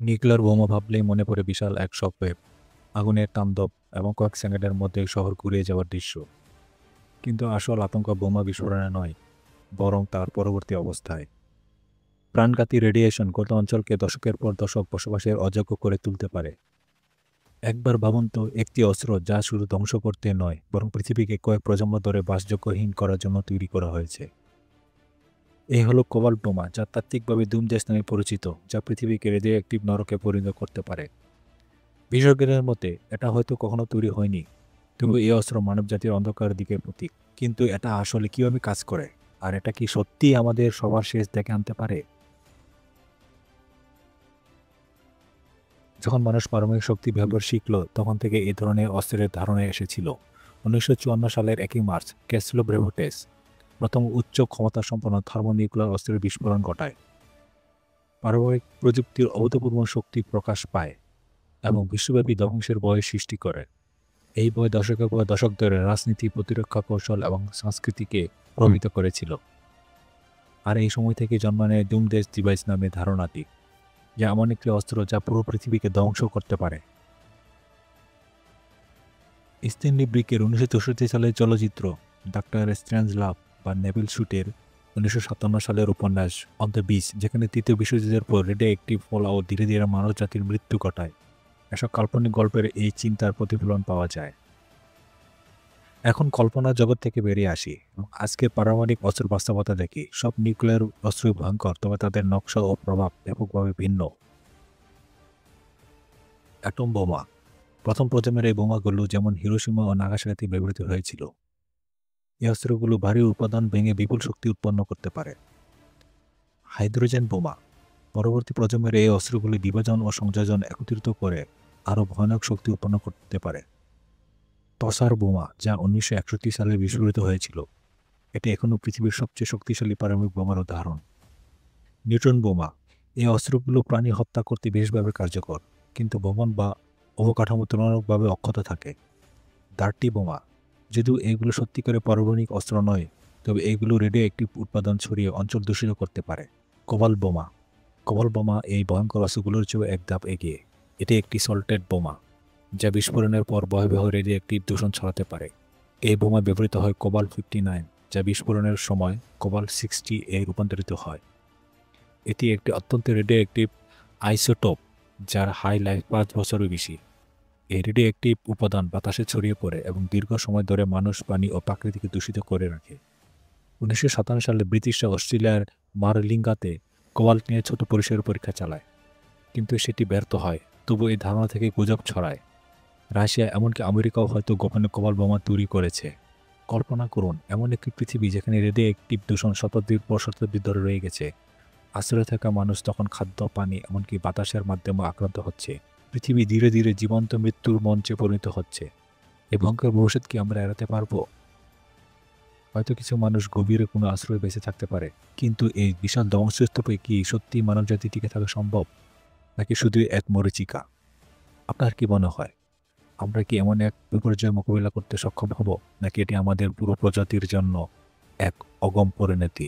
Nuclear বোমা ভাবলেই মনে পড়ে বিশাল এক শকওয়েভ, আগুনের তাণ্ডব এবং কয়েক সেকেন্ডের মধ্যে শহর ঘুরিয়ে যাওয়ার দৃশ্য। কিন্তু আসল আতঙ্ক বোমা বিস্ফোরণে নয়, বরং তার পরবর্তী অবস্থায়। প্রাণঘাতী রেডিয়েশন গোটা অঞ্চলকে দশকের পর দশক বসবাসের অযোগ্য করে তুলতে পারে। একবার ভাবুন তো, একটি অস্ত্র যা শুধু ধ্বংস করতে নয়, বরং পৃথিবীকে কয়েক প্রজন্ম ধরে বাসযোগ্যহীন করার জন্য তৈরি করা হয়েছে। এই হলো কোবাল্ট বোমা, যা তাত্ত্বিকভাবে ডুমডেস নামে পরিচিত, যা পৃথিবীকে রেডিও অ্যাক্টিভ নরকে পরিণত করতে পারে। বিশেষজ্ঞদের মতে এটা হয়তো কখনো তৈরি হয়নি, তবু এই অস্ত্র মানবজাতির অন্ধকারের দিকের প্রতীক। কিন্তু এটা আসলে কিভাবে কাজ করে, আর এটা কি সত্যিই আমাদের সবার শেষ দেখে আনতে পারে? যখন মানুষ পারমাণবিক শক্তি ব্যবহার শিখল, তখন থেকে এই ধরনের অস্ত্রের ধারণা এসেছিল। 1954 সালের 1 মার্চ ক্যাসিলো ব্রেভোটেস প্রথম উচ্চ ক্ষমতা সম্পন্ন থার্মোনিউক্লিয়ার অস্ত্রের বিস্ফোরণ ঘটায়। পারমাণবিক প্রযুক্তির অভূতপূর্ব শক্তি প্রকাশ পায় এবং বিশ্বব্যাপী ধ্বংসের ভয় সৃষ্টি করে। এই বই দশকের পর দশক ধরে রাজনীতি, প্রতিরক্ষা কৌশল এবং সংস্কৃতিকে প্রভাবিত করেছিল। আর এই সময় থেকে জন্ম নেয় ডুমডেস ডিভাইস নামে ধারণাটি, যা এমন একটি অস্ত্র যা পুরো পৃথিবীকে ধ্বংস করতে পারে। স্ট্যানলি ব্রিকের 1964 সালের চলচ্চিত্র ডাক্তার স্ট্রেঞ্জ লাভ বা নেভিল শুটের 1957 সালের উপন্যাস অন দ্য বিচ, যেখানে তৃতীয় বিশ্বযুদ্ধের পর রেডিও অ্যাক্টিভ ফলআউট ধীরে ধীরে মানব জাতির মৃত্যু ঘটায়, এসব কাল্পনিক গল্পের এই চিন্তার প্রতিফলন পাওয়া যায়। এখন কল্পনার জগৎ থেকে বেরিয়ে আসি এবং আজকের পারমাণবিক অস্ত্রের বাস্তবতা দেখি। সব নিউক্লিয়ার অস্ত্রই ভয়ঙ্কর, তবে তাদের নকশা ও প্রভাব ব্যাপকভাবে ভিন্ন। অ্যাটম বোমা। প্রথম প্রজন্মের এই বোমাগুলো যেমন হিরোশিমা ও নাগাসাকিতে ব্যবহৃত হয়েছিল। এই অস্ত্রগুলো ভারী উপাদান ভেঙে বিপুল শক্তি উৎপন্ন করতে পারে। হাইড্রোজেন বোমা। পরবর্তী প্রজন্মের এই অস্ত্রগুলি বিভাজন ও সংযোজন একত্রিত করে আরও ভয়ানক শক্তি উৎপন্ন করতে পারে। টসার বোমা, যা 1961 সালে বিস্ফোরিত হয়েছিল, এটি এখনও পৃথিবীর সবচেয়ে শক্তিশালী পারমাণবিক বোমার উদাহরণ। নিউট্রন বোমা। এই অস্ত্রগুলো প্রাণী হত্যা করতে বেশভাবে কার্যকর, কিন্তু ভবন বা অবকাঠামো তুলনামূলকভাবে অক্ষত থাকে। ডার্টি বোমা। যদিও এগুলো সত্যিকারের পারমাণবিক অস্ত্র নয়, তবে এগুলো রেডিও অ্যাক্টিভ উৎপাদন ছড়িয়ে অঞ্চল দূষিত করতে পারে। কোবাল্ট বোমা। কোবাল্ট বোমা এই ভয়ঙ্কর অস্ত্রগুলোর চেয়েও এক ধাপ এগিয়ে। এটি একটি সল্টেড বোমা, যা বিস্ফোরণের পর ভয়াবহ রেডিও অ্যাক্টিভ দূষণ ছড়াতে পারে। এই বোমায় ব্যবহৃত হয় কোবাল্ট 59, যা বিস্ফোরণের সময় কোবাল্ট 60 এ রূপান্তরিত হয়। এটি একটি অত্যন্ত রেডিও অ্যাক্টিভ আইসোটোপ, যার হাই লাইফ 5 বছরের বেশি। এই রেডিও অ্যাক্টিভ উপাদান বাতাসে ছড়িয়ে পড়ে এবং দীর্ঘ সময় ধরে মানুষ, প্রাণী ও প্রাকৃতিকে দূষিত করে রাখে। 1957 সালে ব্রিটিশরা অস্ট্রেলিয়ার মারলিঙ্গাতে কোবাল্ট নিয়ে ছোট পরিসরের পরীক্ষা চালায়, কিন্তু সেটি ব্যর্থ হয়। তবু এই ধারণা থেকে গুজব ছড়ায়। রাশিয়া, এমনকি আমেরিকাও হয়তো গোপনে কোবাল্ট বোমা তৈরি করেছে। কল্পনা করুন, এমন একটি পৃথিবী যেখানে রেডিও অ্যাক্টিভ দূষণ শতাব্দীর পর শতাব্দী ধরে রয়ে গেছে। আশ্রয়ে থাকা মানুষ তখন খাদ্য, পানি, এমনকি বাতাসের মাধ্যমে আক্রান্ত হচ্ছে। পৃথিবী ধীরে ধীরে জীবন্ত মৃত্যুর মঞ্চে পরিণত হচ্ছে। এই ভয়ঙ্কর ভবিষ্যৎ কি আমরা এড়াতে পারবো? হয়তো কিছু মানুষ গভীরে কোনো আশ্রয়ে বেঁচে থাকতে পারে, কিন্তু এই বিশাল ধ্বংসস্তূপে কি সত্যি মানবজাতি টিকে থাকা সম্ভব, নাকি শুধু এক মরীচিকা? আপনার কি মনে হয়, আমরা কি এমন এক বিপর্যয় মোকাবিলা করতে সক্ষম হব, নাকি এটি আমাদের পুরো প্রজাতির জন্য এক অগম পরিণতি?